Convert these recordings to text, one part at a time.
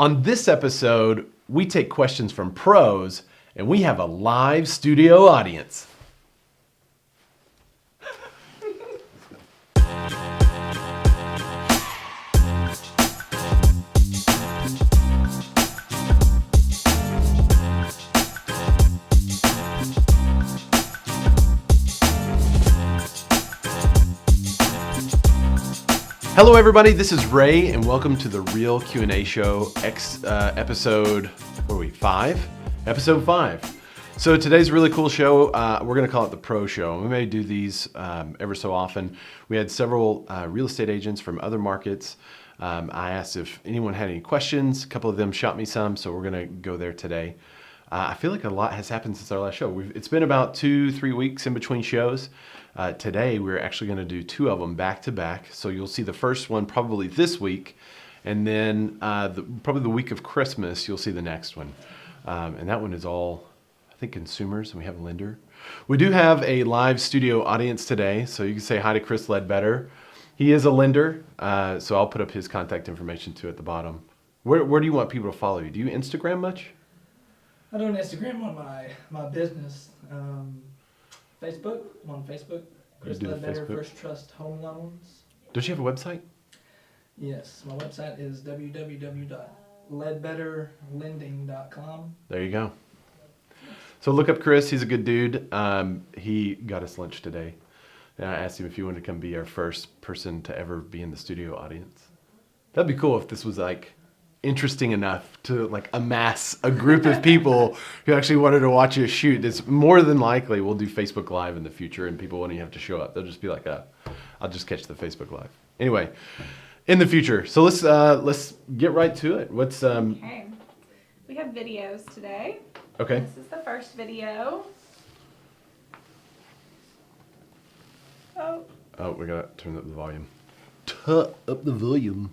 On this episode, we take questions from pros and we have a live studio audience. Hello everybody, this is Ray and welcome to the Real Q&A Show episode, what are we, 5? Episode 5. So today's a really cool show. We're going to call it the Pro Show. We may do these ever so often. We had several real estate agents from other markets. I asked if anyone had any questions. A couple of them shot me some, so we're going to go there today. I feel like a lot has happened since our last show. It's been about 2-3 weeks in between shows. Today, we're actually going to do 2 of them back to back. So you'll see the first one probably this week, and then probably the week of Christmas, you'll see the next one. And that one is all, I think, consumers, and we have a lender. We do have a live studio audience today, so you can say hi to Chris Ledbetter. He is a lender, so I'll put up his contact information too at the bottom. Where do you want people to follow you? Do you Instagram much? I do an Instagram on my business. Facebook. I'm on Facebook. Chris Ledbetter, First Trust Home Loans. Don't you have a website? Yes, my website is www.ledbetterlending.com. There you go. So look up Chris. He's a good dude. He got us lunch today. And I asked him if he wanted to come be our first person to ever be in the studio audience. That'd be cool if this was like interesting enough to like amass a group of people who actually wanted to watch us shoot. It's more than likely we'll do Facebook Live in the future and people won't even have to show up. They'll just be like, I'll just catch the Facebook Live. Anyway, in the future. So let's get right to it. What's Okay. We have videos today. Okay. This is the first video. Oh, we gotta turn up the volume. Turn up the volume.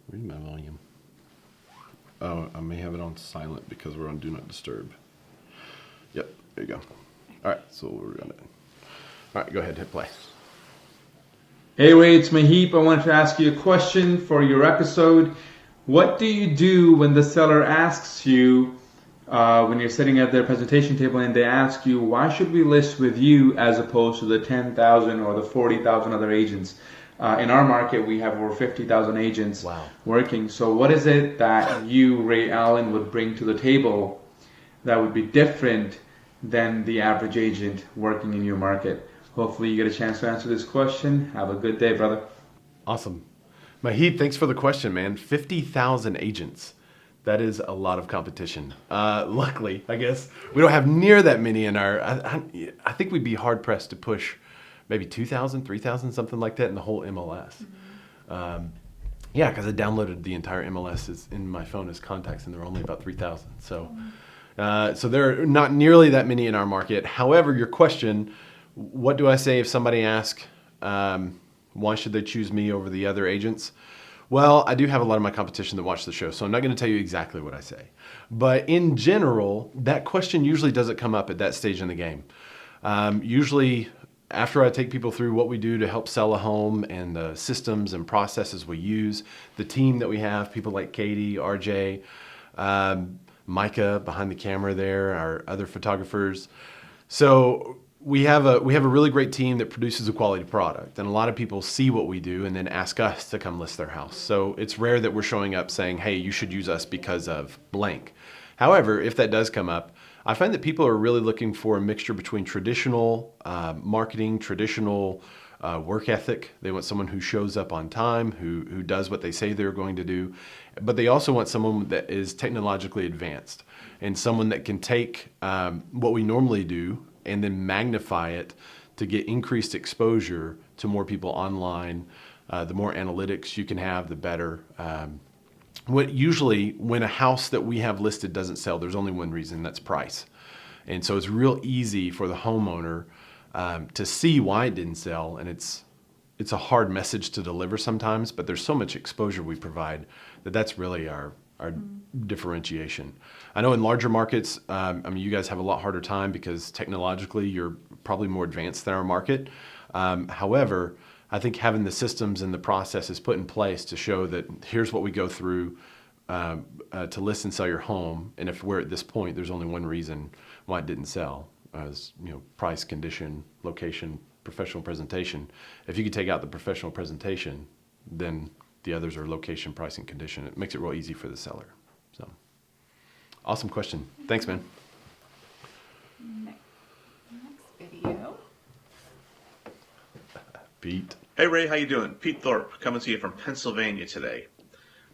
Where's my volume? Oh, I may have it on silent because we're on Do Not Disturb. Yep, there you go. All right, so we're gonna. All right, go ahead, hit play. Hey Ray, it's Mahip. I wanted to ask you a question for your episode. What do you do when the seller asks you, when you're sitting at their presentation table and they ask you, why should we list with you as opposed to the 10,000 or the 40,000 other agents? In our market, we have over 50,000 agents working. So what is it that you, Ray Allen, would bring to the table that would be different than the average agent working in your market? Hopefully you get a chance to answer this question. Have a good day, brother. Awesome. Mahid, thanks for the question, man. 50,000 agents. That is a lot of competition. Luckily, I guess, we don't have near that many in our... I think we'd be hard-pressed to push maybe 2,000, 3,000, something like that in the whole MLS. Mm-hmm. Yeah, because I downloaded the entire MLS in my phone as contacts, and there are only about 3,000. So there are not nearly that many in our market. However, your question, what do I say if somebody asks, why should they choose me over the other agents? Well, I do have a lot of my competition that watch the show, so I'm not going to tell you exactly what I say. But in general, that question usually doesn't come up at that stage in the game. Usually, after I take people through what we do to help sell a home and the systems and processes we use, the team that we have, people like Katie, RJ, Micah behind the camera there, our other photographers. So we have a really great team that produces a quality product, and a lot of people see what we do and then ask us to come list their house. So it's rare that we're showing up saying, hey, you should use us because of blank. However, if that does come up, I find that people are really looking for a mixture between traditional marketing, traditional work ethic. They want someone who shows up on time, who does what they say they're going to do, but they also want someone that is technologically advanced and someone that can take what we normally do and then magnify it to get increased exposure to more people online. The more analytics you can have, the better. Usually when a house that we have listed doesn't sell, there's only one reason, that's price. And so it's real easy for the homeowner to see why it didn't sell, and it's a hard message to deliver sometimes, but there's so much exposure we provide that's really our differentiation. I know in larger markets, you guys have a lot harder time because technologically you're probably more advanced than our market. However, I think having the systems and the processes put in place to show that here's what we go through to list and sell your home, and if we're at this point, there's only one reason why it didn't sell, as price, condition, location, professional presentation. If you could take out the professional presentation, then the others are location, price, and condition. It makes it real easy for the seller. So, awesome question. Thanks, man. Next video. Pete. Hey Ray, how you doing? Pete Thorpe, coming to you from Pennsylvania today.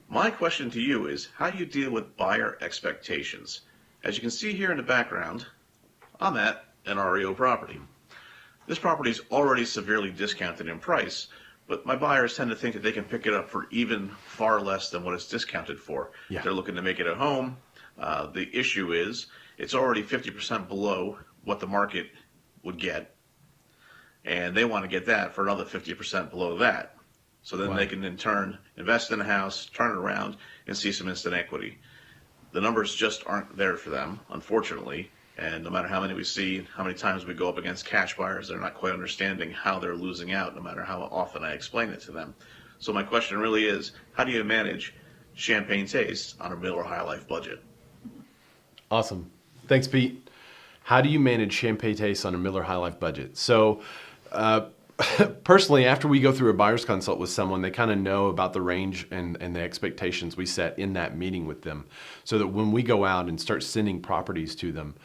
My question to you is, how do you deal with buyer expectations? As you can see here in the background, I'm at an REO property. This property is already severely discounted in price, but my buyers tend to think that they can pick it up for even far less than what it's discounted for. Yeah. They're looking to make it a home. The issue is it's already 50% below what the market would get, and they want to get that for another 50% below that. So then they can in turn invest in a house, turn it around, and see some instant equity. The numbers just aren't there for them, unfortunately. And no matter how many we see, how many times we go up against cash buyers, they're not quite understanding how they're losing out, no matter how often I explain it to them. So my question really is, how do you manage champagne taste on a Miller High Life budget? Awesome. Thanks, Pete. How do you manage champagne taste on a Miller High Life budget? So, personally, after we go through a buyer's consult with someone, they kind of know about the range and the expectations we set in that meeting with them, so that when we go out and start sending properties to them,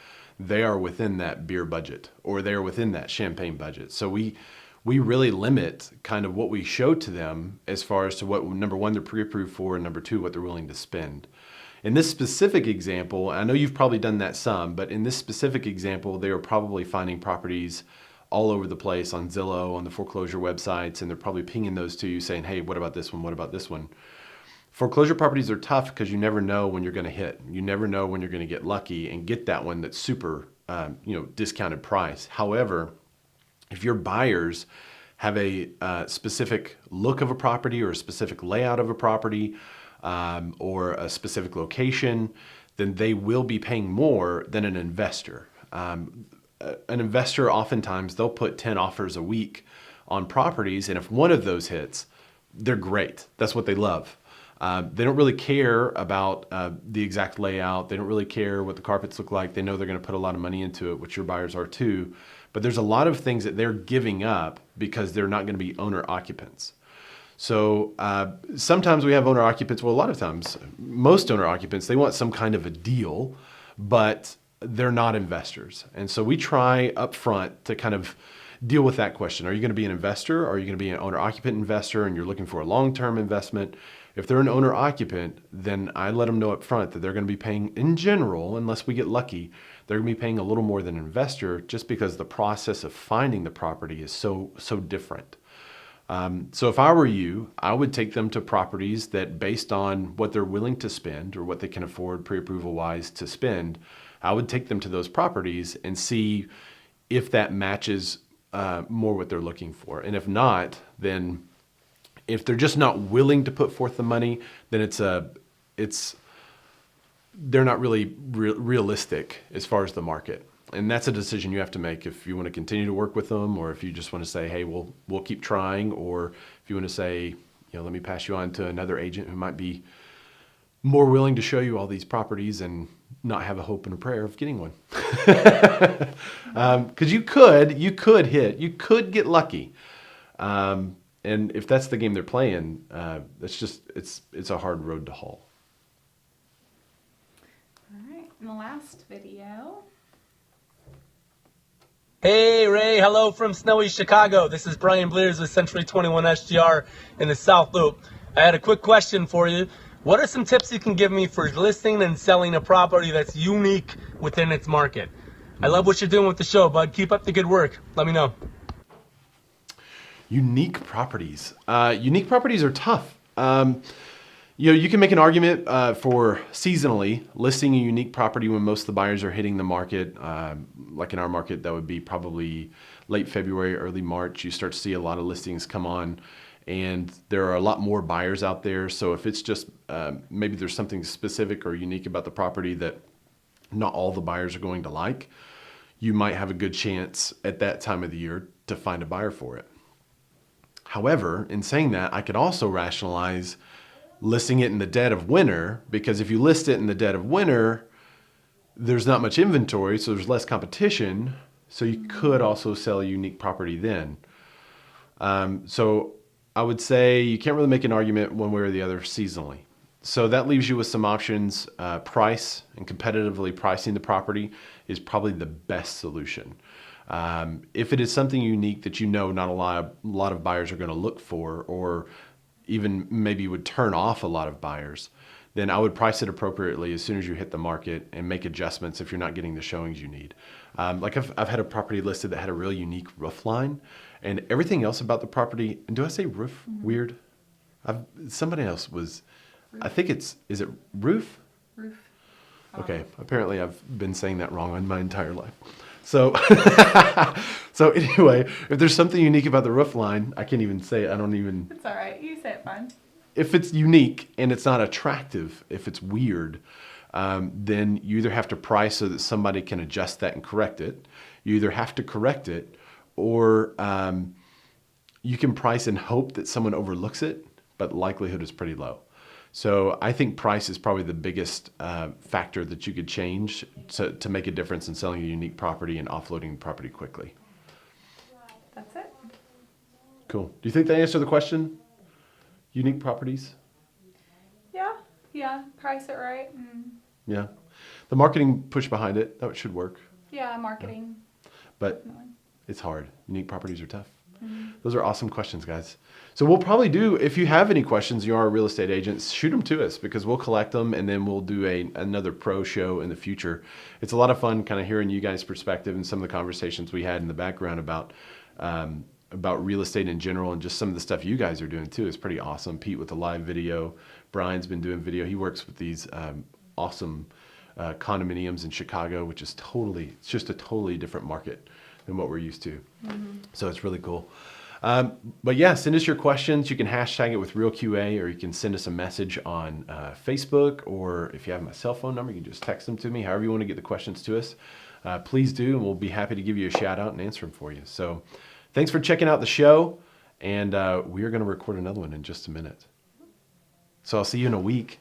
they are within that beer budget or they're within that champagne budget. So we really limit kind of what we show to them as far as to what, number one, they're pre-approved for, and number two, what they're willing to spend. In this specific example, I know you've probably done that some, but in this specific example, they are probably finding properties all over the place on Zillow, on the foreclosure websites, and they're probably pinging those to you saying, hey, what about this one? What about this one? Foreclosure properties are tough because you never know when you're going to hit. You never know when you're going to get lucky and get that one that's super, discounted price. However, if your buyers have a specific look of a property or a specific layout of a property or a specific location, then they will be paying more than an investor. An investor, oftentimes, they'll put 10 offers a week on properties, and if one of those hits, they're great. That's what they love. They don't really care about the exact layout. They don't really care what the carpets look like. They know they're going to put a lot of money into it, which your buyers are too. But there's a lot of things that they're giving up because they're not going to be owner occupants. So sometimes we have owner occupants. Well, a lot of times, most owner occupants, they want some kind of a deal, but they're not investors. And so we try up front to kind of deal with that question. Are you going to be an investor? Or are you going to be an owner occupant investor and you're looking for a long-term investment? If they're an owner occupant, then I let them know up front that they're going to be paying, in general, unless we get lucky, they're going to be paying a little more than an investor, just because the process of finding the property is so different. So if I were you, I would take them to properties that, based on what they're willing to spend or what they can afford pre-approval wise to spend, I would take them to those properties and see if that matches more what they're looking for. And if not, then if they're just not willing to put forth the money, then they're not really realistic as far as the market. And that's a decision you have to make if you want to continue to work with them, or if you just want to say, hey, we'll keep trying, or if you want to say, let me pass you on to another agent who might be more willing to show you all these properties and not have a hope and a prayer of getting one. Because you could get lucky. And if that's the game they're playing, it's a hard road to haul. All right, in the last video. Hey Ray, hello from snowy Chicago. This is Brian Blears with Century 21 SGR in the South Loop. I had a quick question for you. What are some tips you can give me for listing and selling a property that's unique within its market? I love what you're doing with the show, bud. Keep up the good work. Let me know. Unique properties. Unique properties are tough. You can make an argument for seasonally listing a unique property when most of the buyers are hitting the market. Like in our market, that would be probably late February, early March. You start to see a lot of listings come on, and there are a lot more buyers out there. So if it's just maybe there's something specific or unique about the property that not all the buyers are going to like, you might have a good chance at that time of the year to find a buyer for it. However, in saying that, I could also rationalize listing it in the dead of winter, because if you list it in the dead of winter, there's not much inventory, so there's less competition. So you could also sell a unique property then. So I would say you can't really make an argument one way or the other seasonally. So that leaves you with some options. Price and competitively pricing the property is probably the best solution. If it is something unique that you know not a lot of buyers are going to look for, or even maybe would turn off a lot of buyers, then I would price it appropriately as soon as you hit the market and make adjustments if you're not getting the showings you need. Like I've had a property listed that had a really unique roof line, and everything else about the property, and do I say roof weird? Somebody else was, I think is it roof? Roof. Okay, apparently I've been saying that wrong on my entire life. So, so anyway, if there's something unique about the roof line, I can't even say it. I don't even, It's all right. You say it fine. if it's unique and it's not attractive, if it's weird, then you either have to price so that somebody can adjust that and correct it. You either have to correct it, or you can price and hope that someone overlooks it, but likelihood is pretty low. So I think price is probably the biggest factor that you could change to make a difference in selling a unique property and offloading the property quickly. That's it. Cool. Do you think that answered the question? Unique properties? Yeah. Yeah. Price it right. Yeah. The marketing push behind it, that should work. Yeah. Marketing. But it's hard. Unique properties are tough. Those are awesome questions, guys. So we'll probably do, if you have any questions, you are a real estate agent, shoot them to us, because we'll collect them and then we'll do another pro show in the future. It's a lot of fun kind of hearing you guys' perspective and some of the conversations we had in the background about real estate in general, and just some of the stuff you guys are doing too is pretty awesome. Pete with the live video. Brian's been doing video. He works with these awesome condominiums in Chicago, which is it's just a totally different market than what we're used to. So it's really cool. But yeah, send us your questions. You can hashtag it with RealQA, or you can send us a message on Facebook, or if you have my cell phone number, you can just text them to me. However you want to get the questions to us, please do, and we'll be happy to give you a shout out and answer them for you. So thanks for checking out the show, and we are going to record another one in just a minute. So I'll see you in a week.